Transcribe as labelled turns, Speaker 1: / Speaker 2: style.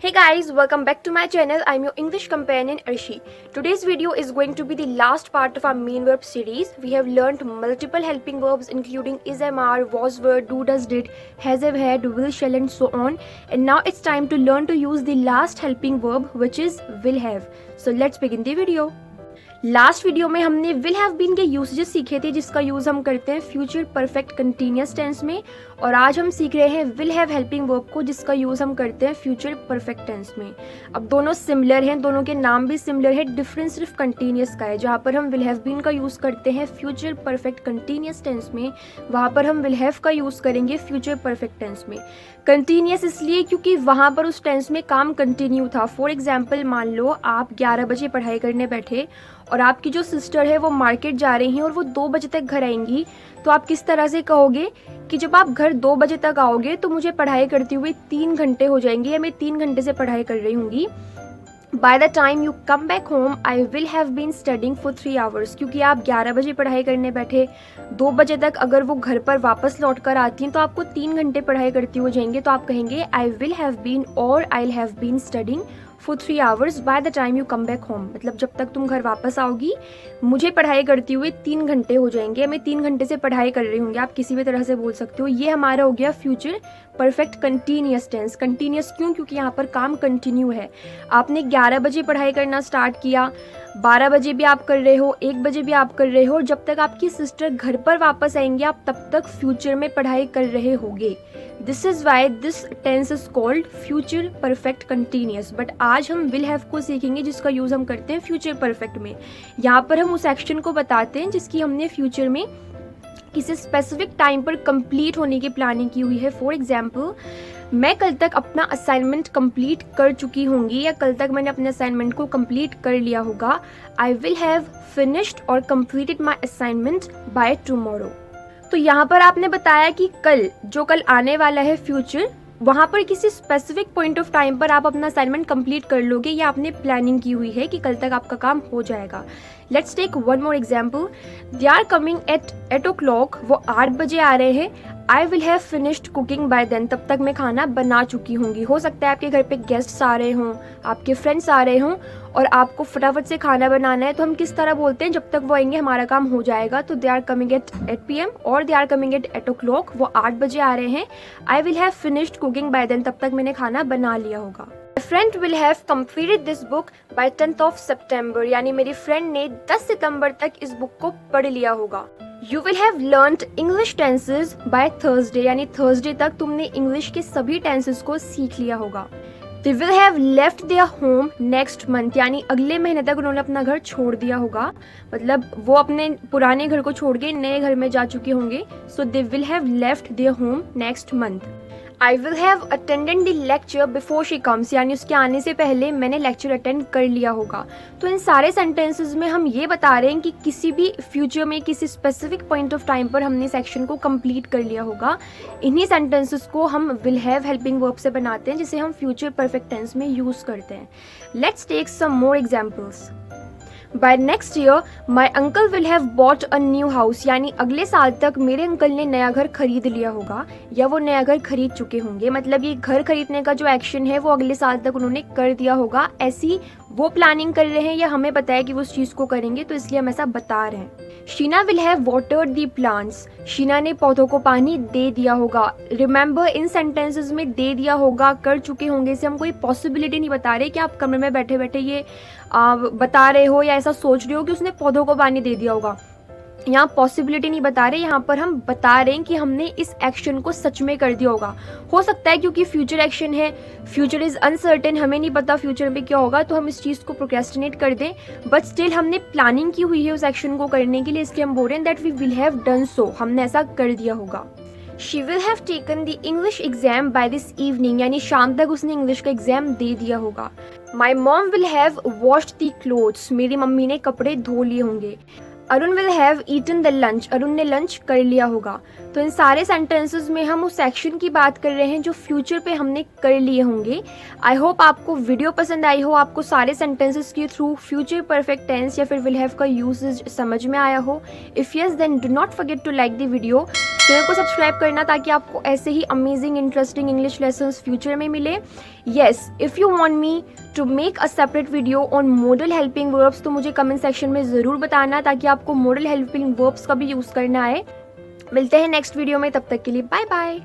Speaker 1: Hey guys, welcome back to my channel. I'm your English companion Arshi. Today's video is going to be the last part of our main verb series. We have learned multiple helping verbs including is, am, are, was, were, do, does, did, has, have, had, will, shall and so on. And now it's time to learn to use the last helping verb which is will have. So let's begin the video. Last video में हमने will have been के usages सीखे थे जिसका use हम करते हैं future perfect continuous tense में, और आज हम सीख रहे हैं विल हैव हेल्पिंग वर्ब को जिसका यूज़ हम करते हैं फ्यूचर परफेक्ट टेंस में। अब दोनों सिमिलर हैं, दोनों के नाम भी सिमिलर है, डिफरेंस सिर्फ कंटिन्यूअस का है। जहाँ पर हम विल हैव बीन का यूज़ करते हैं फ्यूचर परफेक्ट कंटिन्यूअस टेंस में, वहाँ पर हम विल हैव का यूज़ करेंगे फ्यूचर परफेक्ट टेंस में। कंटिन्यूअस इसलिए क्योंकि वहाँ पर उस टेंस में काम कंटिन्यू था। फॉर एग्जाम्पल, मान लो आप 11 बजे पढ़ाई करने बैठे और आपकी जो सिस्टर है वो मार्केट जा रही हैं और वो 2 बजे तक घर आएंगी, तो आप किस तरह से कहोगे कि जब आप घर 2 बजे तक आओगे तो मुझे पढ़ाई करते हुए 3 घंटे हो जाएंगे या मैं 3 घंटे से पढ़ाई कर रही होंगी। By the time you come back home, I will have been studying for 3 hours। क्योंकि आप 11 बजे पढ़ाई करने बैठे, 2 बजे तक अगर वो घर पर वापस लौट कर आती हैं तो आपको 3 घंटे पढ़ाई करती हो जाएंगे। तो आप कहेंगे I will have been और I'll have been studying for 3 hours by the time you come back home। मतलब जब तक तुम घर वापस आओगी मुझे पढ़ाई करते हुए 3 घंटे हो जाएंगे, मैं 3 घंटे से पढ़ाई कर रही हूँगी। आप किसी भी तरह से बोल सकते हो। ये हमारा हो गया future perfect continuous tense. Continuous क्यों? क्योंकि यहाँ पर काम कंटिन्यू है। आपने 11 बजे पढ़ाई करना स्टार्ट किया, 12 बजे भी आप कर रहे हो, 1 बजे भी आप कर रहे हो, और जब तक आपकी सिस्टर घर पर वापस आएंगे आप तब तक फ्यूचर में पढ़ाई कर रहे होगे। This is why this tense is called future perfect continuous. But आज हम विल हैव को सीखेंगे जिसका यूज हम करते हैं फ्यूचर परफेक्ट में। यहाँ पर हम उस एक्शन को बताते हैं जिसकी हमने फ्यूचर में किसी स्पेसिफिक टाइम पर कंप्लीट होने की प्लानिंग की हुई है। फॉर एग्जाम्पल, मैं कल तक अपना असाइनमेंट कंप्लीट कर चुकी होंगी या कल तक मैंने अपने असाइनमेंट को कंप्लीट कर लिया होगा। आई विल हैव फिनिश्ड और completed my assignment by tomorrow. तो यहाँ पर आपने बताया कि कल, जो कल आने वाला है फ्यूचर, वहाँ पर किसी स्पेसिफिक पॉइंट ऑफ टाइम पर आप अपना असाइनमेंट कंप्लीट कर लोगे या आपने प्लानिंग की हुई है कि कल तक आपका काम हो जाएगा। Let's take one more example. They are coming at 8 o'clock। वो 8 बजे आ रहे हैं। I will have finished cooking by then. तब तक मैं खाना बना चुकी होंगी। हो सकता है आपके घर पे गेस्ट्स आ रहे हों, आपके फ्रेंड्स आ रहे हों और आपको फटाफट से खाना बनाना है। तो हम किस तरह बोलते हैं? जब तक वो आएंगे हमारा काम हो जाएगा। तो they are coming at 8 PM और दे आर कमिंग एट 8 o'clock। वो 8 बजे आ रहे हैं। I will have finished cooking by then. तब तक मैंने खाना बना लिया होगा। My friend will have completed this book by 10th of September। यानी मेरी फ्रेंड ने 10 सितंबर तक इस बुक को पढ़ लिया होगा। You will have learned English tenses by Thursday। यानी थर्सडे तक तुमने इंग्लिश के सभी टेंसेस को सीख लिया होगा। They will have left their home next month। यानी अगले महीने तक उन्होंने अपना घर छोड़ दिया होगा। मतलब वो अपने पुराने घर को छोड़ के नए घर में जा चुके होंगे। So they will have left their home next month। I will have attended the lecture before she comes। यानी उसके आने से पहले मैंने लेक्चर अटेंड कर लिया होगा। तो इन सारे सेंटेंसेस में हम ये बता रहे हैं कि किसी भी फ्यूचर में किसी स्पेसिफिक पॉइंट ऑफ टाइम पर हमने सेक्शन को कंप्लीट कर लिया होगा। इन्हीं सेंटेंसेस को हम विल हैव हेल्पिंग वर्ब से बनाते हैं जिसे हम फ्यूचर परफेक्ट टेंस में यूज करते हैं। Let's take some more examples. By next year, my uncle will have bought a new house। यानी अगले साल तक मेरे अंकल ने नया घर खरीद लिया होगा या वो नया घर खरीद चुके होंगे। मतलब ये घर खरीदने का जो एक्शन है वो अगले साल तक उन्होंने कर दिया होगा। ऐसी वो प्लानिंग कर रहे हैं या हमें बताया कि वो उस चीज़ को करेंगे, तो इसलिए हम ऐसा बता रहे हैं। Sheena will have watered the plants. Sheena ने पौधों को पानी दे दिया होगा। रिमेंबर, इन सेंटेंसेस में दे दिया होगा, कर चुके होंगे से हम कोई पॉसिबिलिटी नहीं बता रहे कि आप कमरे में बैठे बैठे ये बता रहे हो या ऐसा सोच रहे हो कि उसने पौधों को पानी दे दिया होगा। यहाँ पॉसिबिलिटी नहीं बता रहे, यहाँ पर हम बता रहे हैं कि हमने इस एक्शन को सच में कर दिया होगा। हो सकता है क्योंकि फ्यूचर एक्शन है, फ्यूचर इज अनसर्टेन, हमें नहीं पता फ्यूचर में क्या होगा, तो हम इस चीज़ को प्रोक्रेस्टिनेट कर दें। बट स्टिल हमने प्लानिंग की हुई है उस एक्शन को करने के लिए, इसलिए हम बोल रहे हैं that we will have done so. हमने ऐसा कर दिया होगा। She will have taken the English exam by this evening। यानी शाम तक उसने इंग्लिश का एग्जाम दे दिया होगा। My mom will have washed the clothes। मेरी मम्मी ने कपड़े धो लिए होंगे। Arun will have eaten the lunch. Arun ने लंच कर लिया होगा। तो इन सारे सेंटेंसेस में हम उस एक्शन की बात कर रहे हैं जो फ्यूचर पे हमने कर लिए होंगे। आई होप आपको वीडियो पसंद आई हो, आपको सारे सेंटेंसेस के थ्रू फ्यूचर परफेक्ट टेंस या फिर विल हैव का यूसेज समझ में आया हो। If yes then do not forget to like the video. Channel को सब्सक्राइब करना ताकि आपको ऐसे ही amazing interesting English lessons future में मिले। Yes, if you want me to make a separate video on modal helping verbs तो मुझे कमेंट सेक्शन में ज़रूर बताना, ताकि आपको मॉडल हेल्पिंग वर्ब्स का भी यूज़ करना आए। मिलते हैं नेक्स्ट वीडियो में, तब तक के लिए बाय बाय।